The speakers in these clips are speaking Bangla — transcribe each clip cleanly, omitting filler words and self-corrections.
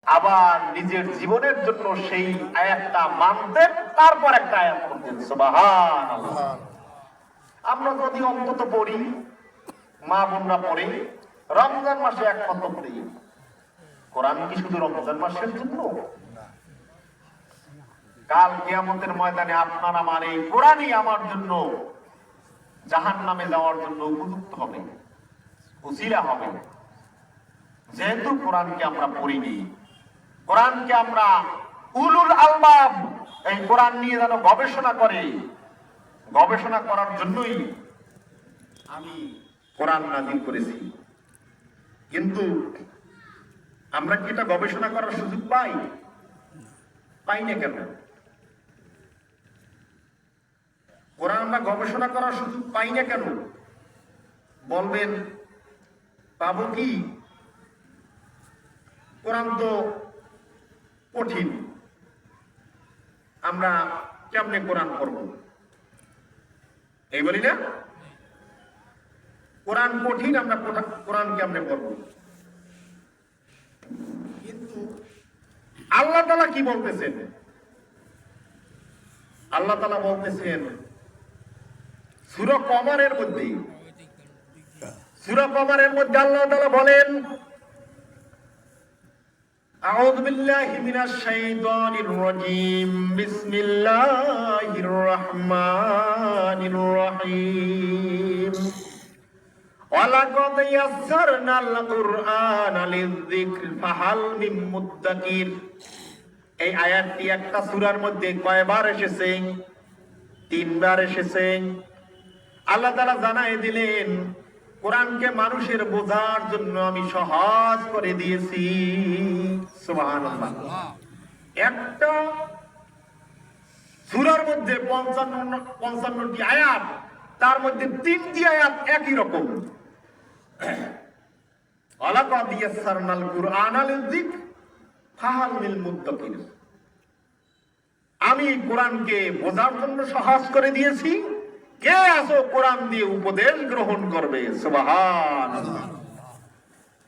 আবার নিজের জীবনের জন্য সেই আয়াতটা মানতেন, তারপর একটা আয়াত পড়তেন। সুবহানাল্লাহ। আমরা যদি অন্তত পড়ি, মা বোনরা পড়ে, রমজান মাসে এক খতম পড়ি। কোরআন কি শুধু রমজান মাসের জন্য? কাল কিয়ামতের ময়দানে আপনার আমার এই কোরআনই আমার জন্য জাহান্নামে যাওয়ার জন্য উপযুক্ত হবে, উসিলা হবে। যেহেতু কোরআনকে আমরা পড়িনি, কোরআনকে আমরা উলুল আলবাব এই কোরআন নিয়ে যেন গবেষণা করে, গবেষণা করার জন্যই আমি কোরআন নাযিল করেছি। কিন্তু আমরা কি এটা গবেষণা করার সুযোগ পাই? পাই না কেন? কোরআন আমরা গবেষণা করার সুযোগ পাই না কেন? বলবেন পাবো কি? কোরআন তো কঠিন, আমরা কেমনে কোরআন পড়ব? এই বলি না, কোরআন কঠিন, আমরা কোরআন কেমনে পড়ব? কিন্তু আল্লাহ তাআলা কি বলতেছেন? আল্লাহ তাআলা বলতেছেন সূরা কমারের মধ্যে, সূরা কমারের মধ্যে আল্লাহ তাআলা বলেন, আউযু বিল্লাহি মিনাশ শাইতানির রাজীম, বিসমিল্লাহির রহমানির রহিম, ওয়ালাকাদ ইয়াসসারনাল কুরআনা লিযিকর ফাহাল মিন মুদ্দাকির। এই আয়াতটি একটা সূরার মধ্যে কয়বার এসেছে? 3 বার এসেছে। আল্লাহ তাআলা জানাই দিলেন কোরআনকে মানুষের বোঝার জন্য আমি সহজ করে দিয়েছি। সুবহানাল্লাহ। একটা সূরার মধ্যে 55টি আয়াত, তার মধ্যে 3টি আয়াত একই রকম। ওয়ালাকাদ ইয়াসসারনাল কুরআনা লিযিকর ফাহাল মিন মুদ্দাকির। আমি কোরআনকে বোঝার জন্য সহজ করে দিয়েছি, কে আছো কোরআন দিয়ে উপদেশ গ্রহণ করবে? সুবহানাল্লাহ।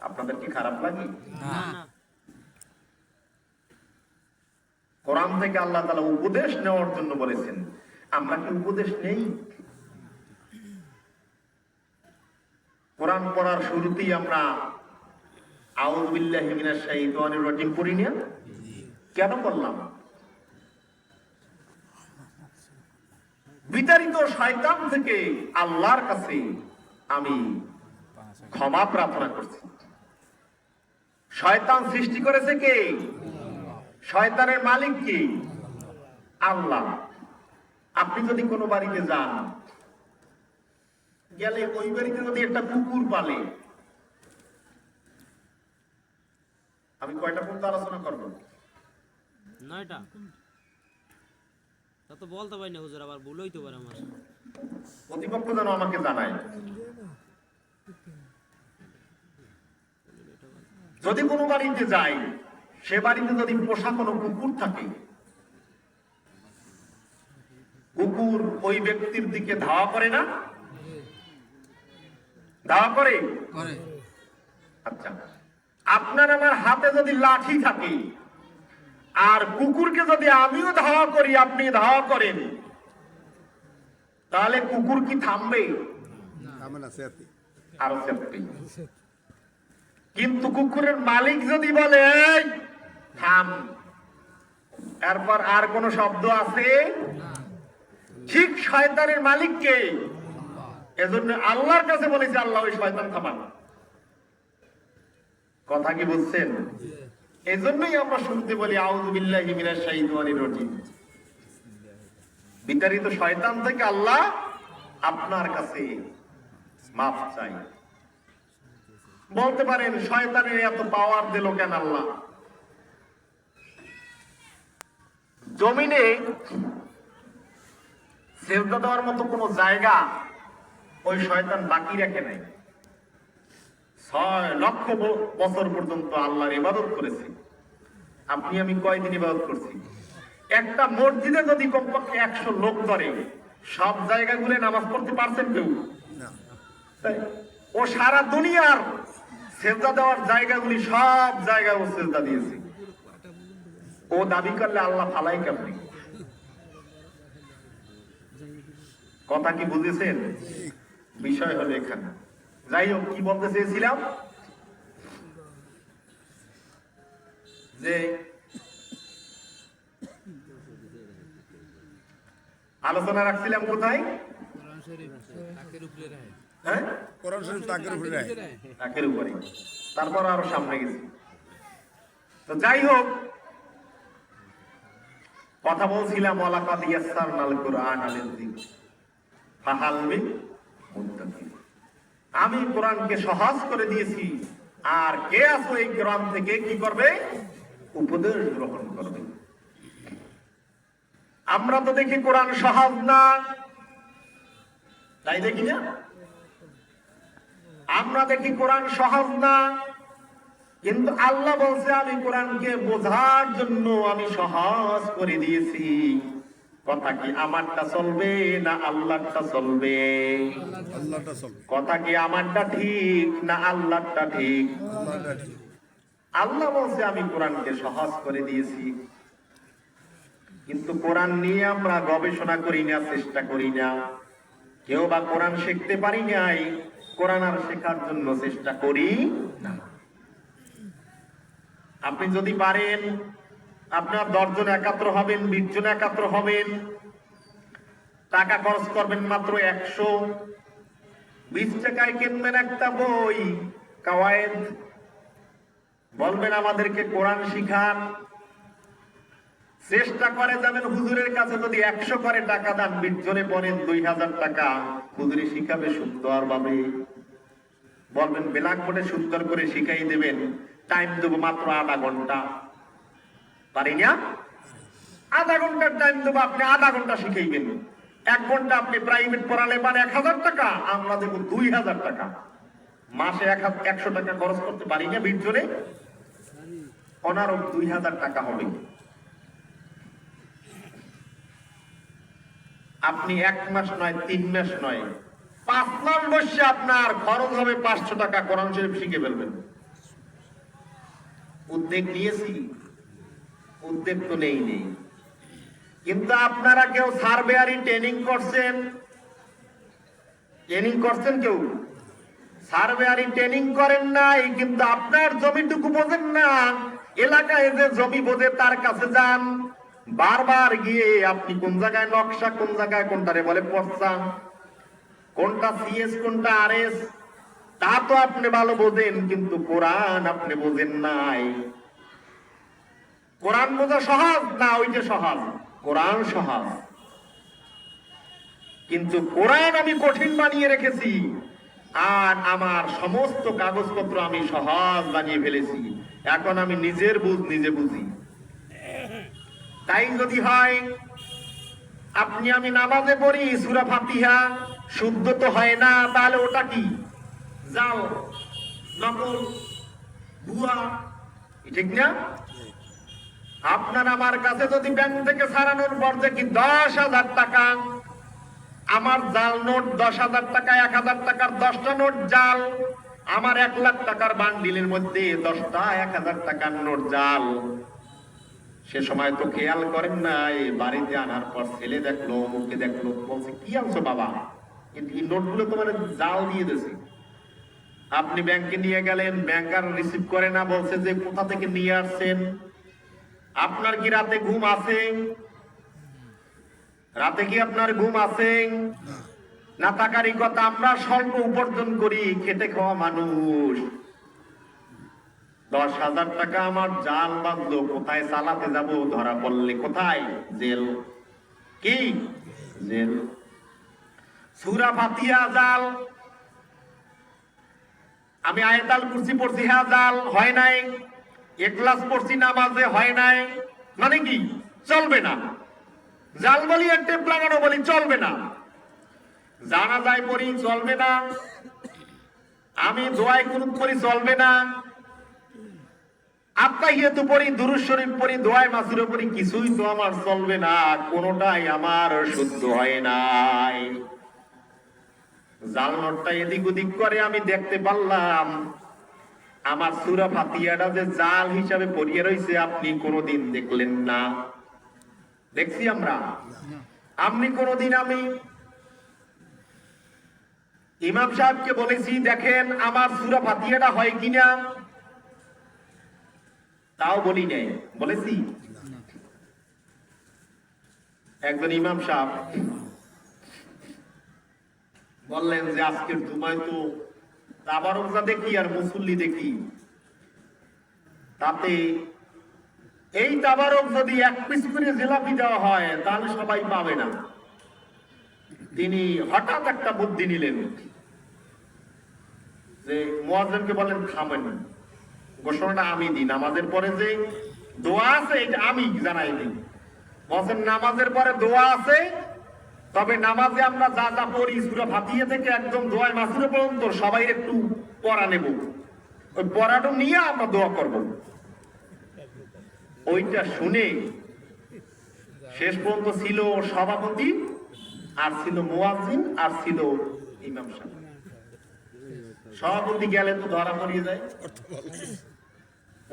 আপনাদের কি খারাপ লাগে? না। কোরআন থেকে আল্লাহ তাআলা উপদেশ নেওয়ার জন্য বলেছেন, আমরা কি উপদেশ নেই? কোরআন পড়ার শুরুতেই আমরা আউযু বিল্লাহি মিনাশ শাইতানির রাজীম পড়ি না? কেন করলাম? বিতাড়িত শয়তান থেকে আল্লাহর কাছে আমি ক্ষমা প্রার্থনা করছি। শয়তান সৃষ্টি করেছে কে? শয়তানের মালিক কে? আল্লাহ। আপনি যদি কোনো বাড়িতে যান, গেলে ওই বাড়িতে যদি একটা কুকুর পালে, আমি কয়টা পর্যন্ত আলোচনা করব? 9টা। তা তো বলতে পারি না হুজুর, আবার ভুল হইতে পারে আমার। প্রতিপক্ষ যেন আমাকে জানায়। যদি কোনো বাড়িতে যাই, সে বাড়িতে যদি পোষা কোনো কুকুর থাকে, কুকুর ওই ব্যক্তির দিকে ধাওয়া করে না? ধাওয়া করে? আচ্ছা, আপনার আমার হাতে যদি লাঠি থাকে আর কুকুরকে যদি আমিও ধাওয়া করি, আপনি ধাওয়া করেন, তাহলে কুকুর কি থামবে? আরো চেপবে। কিন্তু কুকুরের মালিক যদি বলে থাম, এরপর আর কোন শব্দ আছে? ঠিক শয়তানের মালিককে। এজন্য আল্লাহর কাছে বলেছে, আল্লাহ ওই শয়তান থামান। কথা কি বুঝছেন? এজন্যই আমরা শুনতে বলি আউযু বিল্লাহি মিনাশ শাইতানির রাজীম। বিতাড়িত শয়তান থেকে আল্লাহ আপনার কাছে মাফ চাই। বলতে পারেন শয়তানের এত পাওয়ার দিল কেন আল্লাহ? জমিনে সেজদা দেওয়ার মতো কোনো জায়গা ওই শয়তান বাকি রাখে নাই। 6 লক্ষ বছর পর্যন্ত আল্লাহর ইবাদত করেছি। আপনি আমি কয়দিন ইবাদত করছি? একটা মসজিদে যদি কমপক্ষে 100 লোক ধরে, সব জায়গাগুলো নামাজ পড়তে পারছেন কেউ? ও সারা দুনিয়ার সেজদা দেওয়ার জায়গাগুলি সব জায়গায় ও সেজদা দিয়েছে। ও দাবি করলে আল্লাহ ফালাই কেমনি? কথা কি বুঝেছেন? বিষয় হলো এখানে। যাই হোক, কি বলতে চেয়েছিলাম যে আলোচনা রাখছিলাম কোথায়? হ্যাঁ, কোরআন শরীফ তাকের উপরে রায়। তাকের উপরে, তারপর আরো সামনে গেছি। তো যাই হোক, কথা বলছিলাম ওয়ালাকাদ ইয়াসসারনাল কুরআনা লিয-যিকর ফাহাল মিন মুদ্দাকির। আমি কোরআনকে সহজ করে দিয়েছি, আর কে আছে এই কোরআন থেকে কি করবে? উপদেশ গ্রহণ করবে। আমরা তো দেখি কোরআন সহজ না, তাই দেখি না? আমরা দেখি কোরআন সহজ না, কিন্তু আল্লাহ বলছে আমি কোরআনকে বোঝার জন্য আমি সহজ করে দিয়েছি। কথা কি আমারটা চলবে না আল্লাহরটা চলবে? আল্লাহটা চলবে। কথা কি আমারটা ঠিক না আল্লাহরটা ঠিক? আল্লাহটা ঠিক। আল্লাহ বলছে আমি কোরআনকে সহজ করে দিয়েছি, কিন্তু কোরআন নিয়ে আমরা গবেষণা করি না, চেষ্টা করি না। কেউ বা কোরআন শিখতে পারি নাই, কোরআন আর শেখার জন্য চেষ্টা করি না। আপনি যদি পারেন, আপনার 10 জন একাত্র হবেন, 20 জন একাত্র হবেন, টাকা খরচ করবেন মাত্র 120 টাকায় কিনবেন একটা বই কাওয়ায়েদ, বলবেন আমাদেরকে কোরআন শিখান। চেষ্টা করে যাবেন হুজুরের কাছে, যদি 100 করে টাকা দেন, 20 জনে পড়েন 2000 টাকা, হুজুরি শিখাবে সুন্দর ভাবে। বলবেন ব্ল্যাকবোর্ডে সুন্দর করে শিখাই দেবেন, টাইম দেবো মাত্র আধা ঘন্টা। পারি না? আধা ঘন্টার টাইম দেবো, আপনি আধা ঘন্টা শিখাইবেন। 1 ঘন্টা আপনি প্রাইভেট পড়ালে পারে 1000 টাকা, আমরা দেবো 2000 টাকা। মাসে 100 টাকা খরচ করতে পারি না 20 জনে, অনারও 2000 টাকা হবে। আপনি 1 মাস নয়, 3 মাস নয়, 5 মাস বসে আপনার খরচ হবে 500 টাকা, কোরআন শরীফ শিখে ফেলবেন। উদ্যোগ নিয়েছি? উদ্যোগ তো নেই। কিন্তু আপনারা কেউ সার্ভেয়ারি ট্রেনিং করছেন? ট্রেনিং করছেন কেউ? সার্ভেয়ারি ট্রেনিং করেন নাই, কিন্তু আপনার জমিটুকু বোঝেন না। এলাকায় যে জমি বোঝে তার কাছে যান, বারবার গিয়ে আপনি কোন জায়গায় নকশা, কোন জায়গায় কোনটারে বলে পর্চা, কোনটা সিএস, কোনটা আরএস, তা তো আপনি ভালো বোঝেন, কিন্তু কোরআন আপনি বোঝেন নাই। কোরআন বোঝা সহজ না? ওইটা সহজ, কোরআন সহজ, কিন্তু কোরআন আমি কঠিন বানিয়ে রেখেছি, আর আমার সমস্ত কাগজপত্র আমি সহজ বানিয়ে ফেলেছি। এখন আমি নিজের বুঝ নিজে বুঝি। তাই যদি হয়, আপনি আমি নামাজে পড়ি সূরা ফাতিহা শুদ্ধ তো হয় না, তাহলে ওটা কি? জাল, নকল, ভুয়া, ঠিক না? আপনার আমার কাছে যদি ব্যাংক থেকে ছাড়ানোর পর দেখি 10,000 টাকা, আমার জাল নোট 10,000 টাকা, 1,000 টাকার 10টা নোট জাল, আমার 1 লাখ টাকার বান্ডিলের মধ্যে 10টা 1,000 টাকার নোট জাল। সে সময় তো খেয়াল করেন না, এই বাড়িতে আনার পর ছেলে দেখলো, মুখে দেখলো, বলছে কি আনছো বাবা? কিন্তু এই নোটগুলো তো মানে জাল দিয়ে দিয়েছে। আপনি ব্যাংকে নিয়ে গেলেন, ব্যাংকার রিসিভ করে না, বলছে যে কোথা থেকে নিয়ে আসছেন? আপনার কি রাতে ঘুম আছে? রাতে কি আপনার ঘুম আছে না? থাকারই কথা। আমরা স্বল্প উপার্জন করি, খেটে খাওয়া মানুষ। 10,000 টাকা আমার জাল বাঁধলো, কোথায় চালাতে যাব? ধরা পড়লে কোথায়? জেল। কি জেল? সূরা ফাতিহা জাল, আমি আয়াতুল কুরসি পড়ছি, হ্যাঁ জাল, হয় নাই। ইখলাস পড়ছি নামাজে, হয় নাই। মানে কি? চলবে না। জাল বলি, একটা টেপ লাগানো বলি, চলবে না। জানাজায় পড়ি, চলবে না। আমি দোয়ায় কুনুত পড়ি, চলবে না। আত্তাহিয়াতু পড়ি, দুরূদ শরীফ পড়ি, দোয়ায় মাসুরা পড়ি, কিছুই তো আমার চলবে না, কোনোটাই আমার শুদ্ধ হয় নাই। জাল নোটটা এদিক ওদিক করে আমি দেখতে পারলাম, আমার সূরা ফাতিহাটা যে জাল হিসাবে পড়িয়ে রয়েছে আপনি কোনোদিন দেখলেন না? দেখছি আমরা? আপনি কোনোদিন? আমি ইমাম সাহেবকে বলেছি দেখেন আমার সূরা ফাতিহাটা হয় কিনা, তাও বলি নাই। বলেছি? একজন ইমাম সাহেব বললেন যে আজকের জুমায় তো তাবারকজা দেখি আর মুসল্লি দেখি, তাতে এই তাবারক যদি এক পিস করে জিলাপি দেওয়া হয় তাহলে সবাই পাবে না। তিনি হঠাৎ একটা বুদ্ধি নিলেন যে মুয়াজ্জিনকে বলেন থামেন, ঘোষণাটা আমি দিই, নামাজের পরে যে দোয়া আছে এটা আমি জানাই দিই। বলেন নামাজের পরে দোয়া আছে, তবে নামাজে আমরা যা যা পড়ি সূরা ফাতিহা থেকে একদম দোয়া মাসুরা পর্যন্ত সবাই একটু পড়া নেব, ওই পড়াটা নিয়ে আমরা দোয়া করব। ওইটা শুনে শেষ পর্যন্ত ছিল সভাপতি, আর ছিল মুয়াজ্জিন, আর ছিল ইমাম সাহেব। সভাপতি গেলে তো ধরা পড়িয়ে যায়,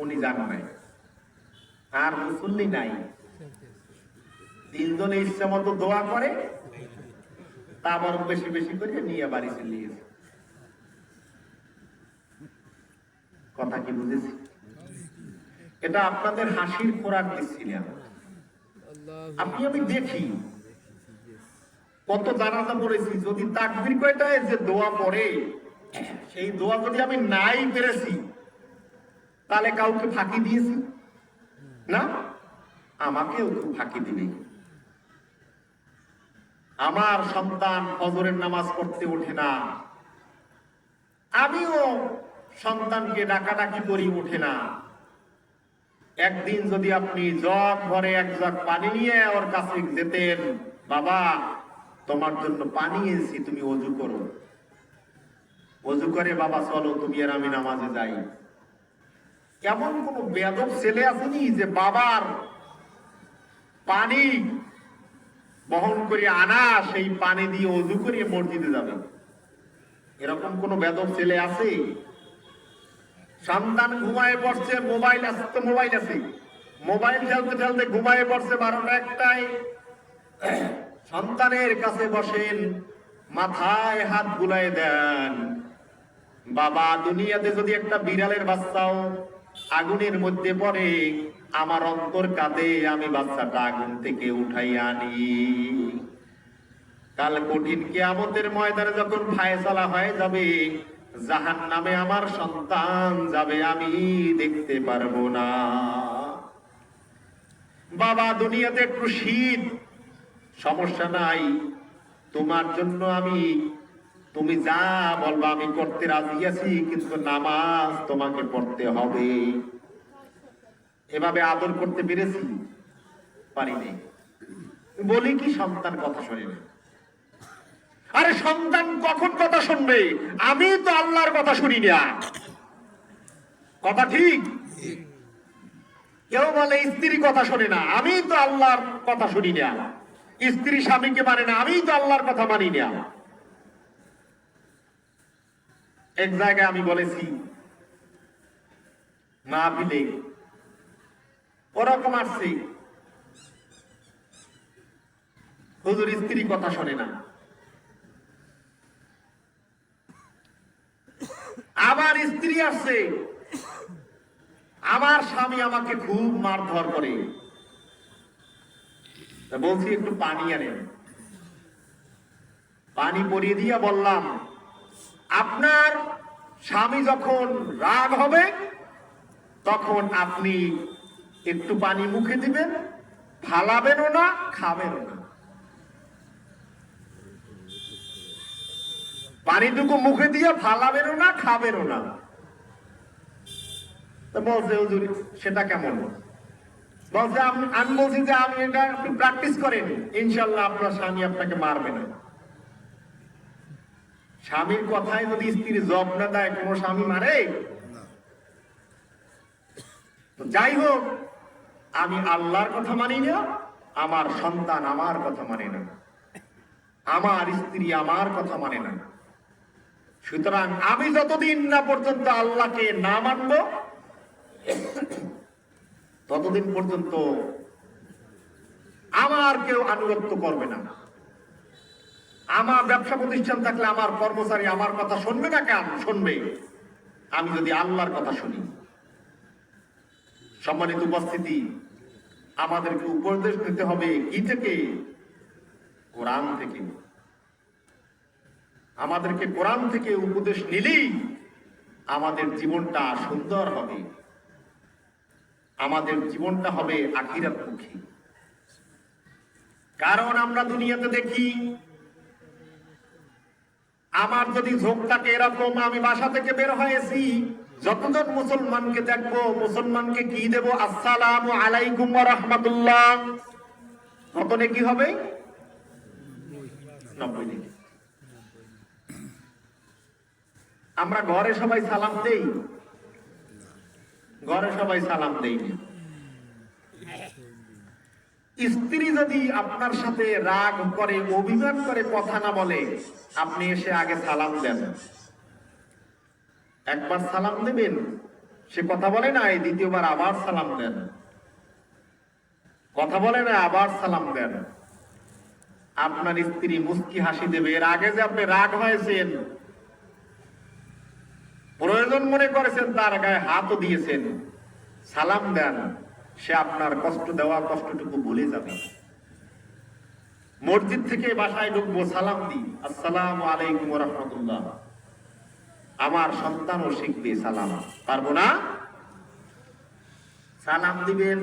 উনি জান নাই, আর মুসল্লি নাই। তিনজনে ইচ্ছা মতো দোয়া করে, তা আবার বেশি বেশি করে নিয়ে বাড়ি চলে গেছে। কথা কি বুঝেছি? এটা আপনাদের হাসির খোরাক দিচ্ছিলাম। আপনি আমি দেখি কত জানাজা পড়েছি, যদি তাকবীর কয়টায় যে দোয়া পড়ে সেই দোয়া যদি আমি নাই পেরেছি তাহলে কাউকে ফাঁকি দিয়েছি না? আমাকেও তো ফাঁকি দিবে। আমার সন্তান ফজরের নামাজ পড়তে ওঠে না, আমিও সন্তানকে ডাকাডাকি করি, ওঠে না। একদিন যদি আপনি জগ ভরে এক জগ পানি নিয়ে ওর কাছে যেতেন, বাবা তোমার জন্য পানি এনেছি, তুমি ওযু করো, ওযু করে বাবা চলো তুমি আর আমি নামাজে যাই। এমন কোন বেয়াদব ছেলে আসেনি যে বাবার পানি বহন করে আনা সেই পানি দিয়ে ওযু করে মসজিদে যাবে? এরকম কোন বেয়াদব ছেলে আছে? সন্তান ঘুমায় পড়ছে, মোবাইল আছে তো মোবাইল আছে, মোবাইল খেলতে খেলতে ঘুমায় পড়ছে 12টা 1টায়, সন্তানের কাছে বসেন, মাথায় হাত বুলায় দেন, বাবা দুনিয়াতে যদি একটা বিড়ালের বাচ্চাও আগুনের মধ্যে পড়ে আমার অন্তর কাঁদে, আমি বাচ্চাটা আগুন থেকে উঠাই আনি। কাল কঠিন কিয়ামতের ময়দানে যখন ফায়সালা হয়ে যাবে, জাহান্নামে আমার সন্তান যাবে, আমি দেখতে পারবো না। বাবা দুনিয়াতে একটু শীত, সমস্যা নাই, তোমার জন্য আমি, তুমি যা বলবা আমি করতে রাজি আছি, কিন্তু নামাজ তোমাকে পড়তে হবে। এভাবে আদর করতে পেরেছি? পারিনি। বলি কি সন্তান কথা শোনে না। আরে সন্তান কখন কথা শুনবে? আমি তো আল্লাহর কথা শুনি না। কথা ঠিক? কেউ বলে স্ত্রী কথা শোনে না, আমি তো আল্লাহর কথা শুনি না। স্ত্রী স্বামীকে মানে না, আমি তো আল্লাহর কথা মানি না। এক জায়গায় আমি বলেছি মাহফিলে ওরকম আসছে, হুজুর স্ত্রী কথা শোনে না। আমার স্ত্রী আসছে, আমার স্বামী আমাকে খুব মারধর করে, বলছি একটু পানি আনেন। পানি পরিয়ে দিয়া বললাম, আপনার স্বামী যখন রাগ হবে তখন আপনি একটু পানি মুখে দিবেন, ফালাবেনও না, খাবেনও না। পানিটুকু মুখে দিয়ে ফালাবেনও না, খাবেনও না। বলছে হুজুর সেটা কেমন? বলছে আমি বলছি যে আমি এটা আপনি প্র্যাকটিস করেন, ইনশাল্লাহ আপনার স্বামী আপনাকে মারবে না। স্বামীর কথায় যদি স্ত্রী জব না দেয়, কোন স্বামী মারে? তো যাই হোক, আমি আল্লাহর কথা মানি না, আমার সন্তান আমার কথা মানে না, আমার স্ত্রী আমার কথা মানে না। সুতরাং আমি যতদিন না পর্যন্ত আল্লাহকে না মানব, ততদিন পর্যন্ত আমার কেউ আনুগত্য করবে না। আমার ব্যবসা প্রতিষ্ঠান থাকলে আমার কর্মচারী আমার কথা শুনবে না, কেন শুনবে? আমি যদি আল্লাহর কথা শুনি। সম্মানিত উপস্থিতি, আমাদেরকে উপদেশ নিতে হবে কি থেকে? কোরআন থেকে। আমাদেরকে কোরআন থেকে উপদেশ নিলেই আমাদের জীবনটা সুন্দর হবে, আমাদের জীবনটা হবে আখিরাতমুখী। কারণ আমরা দুনিয়াতে দেখি, আমার যদি ঝোঁক থাকে এরকম, আমি বাসা থেকে বের হয়েছি, যতজন মুসলমানকে দেখবো, মুসলমানকে কি দেব? আসসালামু আলাইকুম ওয়া রাহমাতুল্লাহ। কত নেকি হবে? 90 নেকি। আমরা ঘরে সবাই সালাম দেই? ঘরে সবাই সালাম দেই না। স্ত্রী যদি আপনার সাথে রাগ করে, অভিমান করে, কথা না বলে, আপনি এসে আগে সালাম দেন। একবার সালাম দেবেন, সে কথা বলে না, এই দ্বিতীয়বার আবার সালাম দেন। কথা বলে না, আবার সালাম দেন। আপনার স্ত্রী মুস্কি হাসি দেবে। এর আগে যে আপনি রাগ হয়েছেন, প্রয়োজন মনে করেছেন, তার গায়ে হাতও দিয়েছেন, সালাম দেন, সে আপনার কষ্ট দেওয়া কষ্টটুকু ভুলে যাবে। মসজিদ থেকে বাসায় ঢুকবো, সালাম দিই, আসসালামু আলাইকুম ওয়া রাহমাতুল্লাহ। আমার সন্তানও শিখবে সালাম। পারবো না? সালাম দিবেন।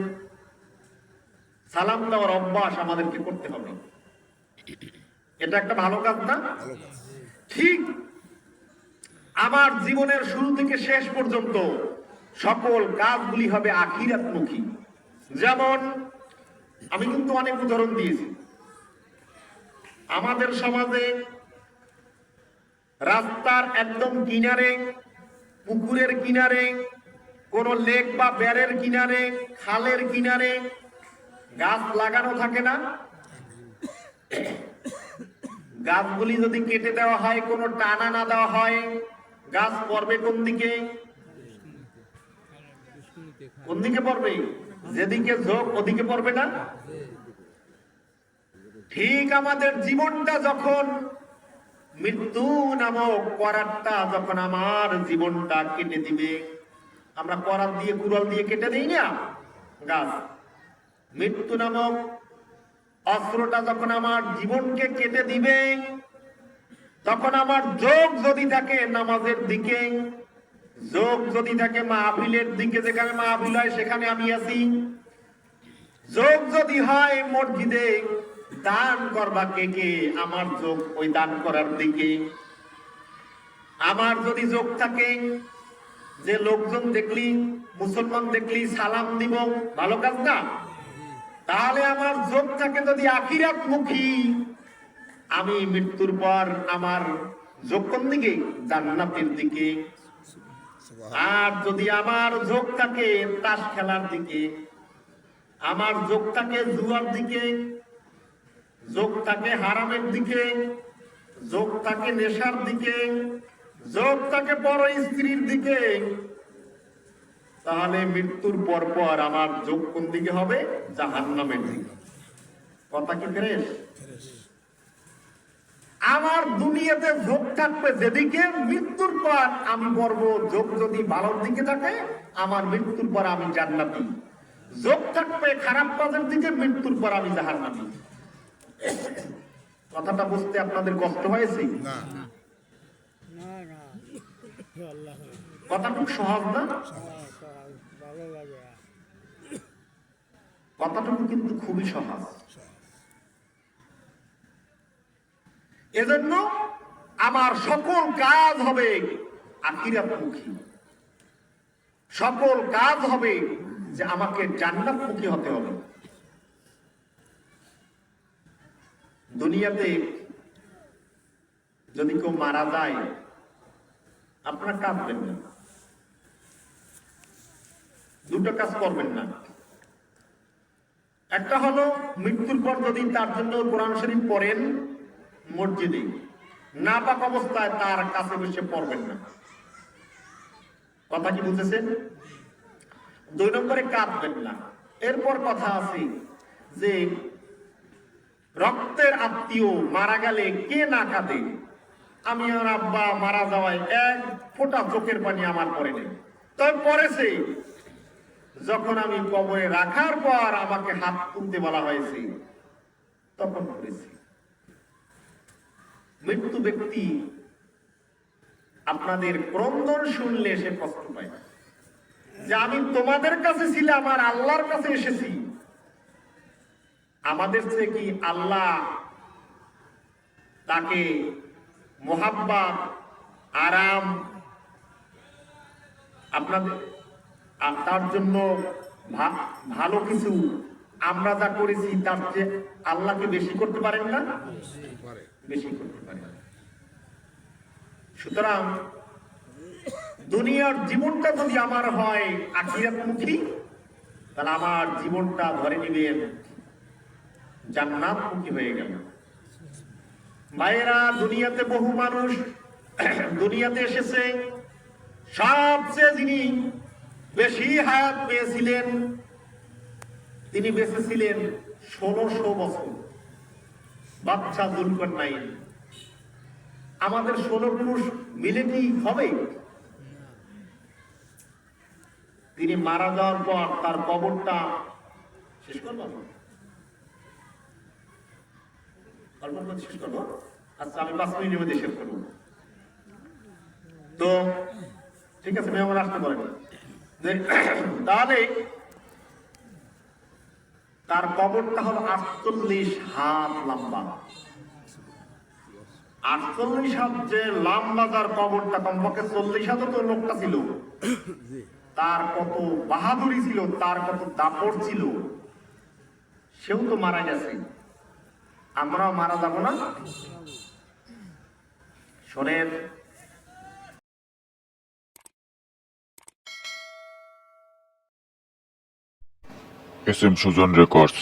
সালাম দেওয়ার অভ্যাস আমাদেরকে করতে হবে। এটা একটা ভালো কাজ না? ঠিক আমার জীবনের শুরু থেকে শেষ পর্যন্ত সকল কাজগুলি হবে আখিরাতমুখী। যেমন আমি কিন্তু অনেক উদাহরণ দিয়েছি। আমাদের সমাজে রাস্তার একদম কিনারে, পুকুরের কিনারে, কোন লেক বা ব্যারের কিনারে, খালের কিনারে গাছ লাগানো থাকে না? গাছগুলি যদি কেটে দেওয়া হয়, কোনো টানা না দেওয়া হয়, গাছ পড়বে কোন দিকে? কোন দিকে পড়বে? যেদিকে ঝোঁক ওদিকে পড়বে না? ঠিক আমাদের জীবনটা যখন, মৃত্যু নামক করাতটা যখন আমার জীবনটা কেটে দিবে, আমরা করাত দিয়ে, কুড়াল দিয়ে কেটে দিই না গাছ। মৃত্যু নামক অস্ত্রটা যখন আমার জীবনকে কেটে দিবে, তখন আমার যোগ যদি থাকে নামাজের দিকে, যোগ যদি থাকে মাহফিলের দিকে, যেখানে মাহফিল হয় সেখানে আমি আছি, যোগ যদি হয় মসজিদে দান করবা কে কে, আমার যোগ ওই দান করার দিকে। আমার যদি যোগ থাকে যে লোকজন দেখলি, মুসলমান দেখলি সালাম দিব, ভালো কাজ না? তাহলে আমার যোগ থাকে যদি আখিরাতমুখী, আমি মৃত্যুর পর আমার যোগ কোন দিকে? জান্নাতের দিকে। আর যদি আমার যোগ থাকে তাস খেলার দিকে, আমার যোগ থাকে জুয়ার দিকে, যোগ থাকে হারামের দিকে, যোগ থাকে নেশার দিকে, যোগ থাকে পর স্ত্রীর দিকে, তাহলে মৃত্যুর পর পর আমার যোগ কোন দিকে হবে? জাহান্নামের দিকে। কথা কি ফ্রেশ? আমার দুনিয়াতে যোগ থাকবে যেদিকে, মৃত্যুর পর আমি পড়ব, যোগ যদি ভালোর দিকে থাকে আমার মৃত্যুর পর আমি জান্নাতি। যোগ থাকবে খারাপ কাজের দিকে, মৃত্যুর পর আমি জাহান্নামী। কথাটা বুঝতে আপনাদের কষ্ট হয়েছে? কথাটুকু সহজ না? কথাটুকু কিন্তু খুবই সহজ। এজন্য আমার সকল কাজ হবে আখিরাতমুখী, সকল কাজ হবে যে আমাকে জান্নাতমুখী হতে হবে। দুনিয়াতে যদি কেউ মারা যায়, আপনারা কাঁদবেন না, দুটো কাজ করবেন না। একটা হলো মৃত্যুর পর যদি তার জন্য কোরআন শরীফ পড়েন মসজিদে, নাপাক অবস্থায় তার কাছে বসে পড়বেন না। কথা কি বুঝেছেন? 2 নম্বরে কাঁদবেন না। এরপর কথা আছে যে রক্তের আত্মীয় মারা গেলে কে না কাঁদে? আমি আর আব্বা মারা যাওয়ায় এক ফোঁটা চোখের পানি আমার পরে নেই, তবে পরেছে যখন আমি কবরে রাখার পর আমাকে হাত তুলতে বলা হয়েছে তখন করেছি। মৃত্যু ব্যক্তি আপনাদের ক্রন্দন শুনলে সে কষ্ট পায় যে আমি তোমাদের কাছে ছিলাম আর আল্লাহর কাছে এসেছি। আমাদের চেয়ে কি আল্লাহ তাকে মোহাব্বত, আরাম আপনাদের তার জন্য ভালো কিছু আমরা যা করেছি তার চেয়ে আল্লাহকে বেশি করতে পারেন না? বেশি করতে পারেন। সুতরাং দুনিয়ার জীবনটা যদি আমার হয় আখিরাতমুখী, তাহলে আমার জীবনটা ধরে নিবেন জান্নাতমুখী হয়ে গেল। ভাইয়েরা, দুনিয়াতে বহু মানুষ দুনিয়াতে এসেছে, সবচেয়ে যিনি বেশি হায়াত পেয়েছিলেন তিনি বেঁচেছিলেন 1600 বছর, বাচ্চা যুলকারনাইন। আমাদের 16 পুরুষ মিলে কি হবে? তিনি মারা যাওয়ার পর তার কবরটা শেষ করবো, শেষ করবো। আচ্ছা, আমি 5 মিনিটের মধ্যে শেষ করবো। তো ঠিক আছে, মেহমান আসতে পারেন। তাহলে তার কবরটা হলো 48 হাত লম্বা। 48 হাত যে লম্বা তার কবরটা, কমপক্ষে 40 হাতও তো লোকটা ছিল। তার কত বাহাদুরি ছিল, তার কত দাপট ছিল। সেও তো মারা গেছে, আমরাও মারা যাব না? শোনেন, SM সুজন রেকর্ডস।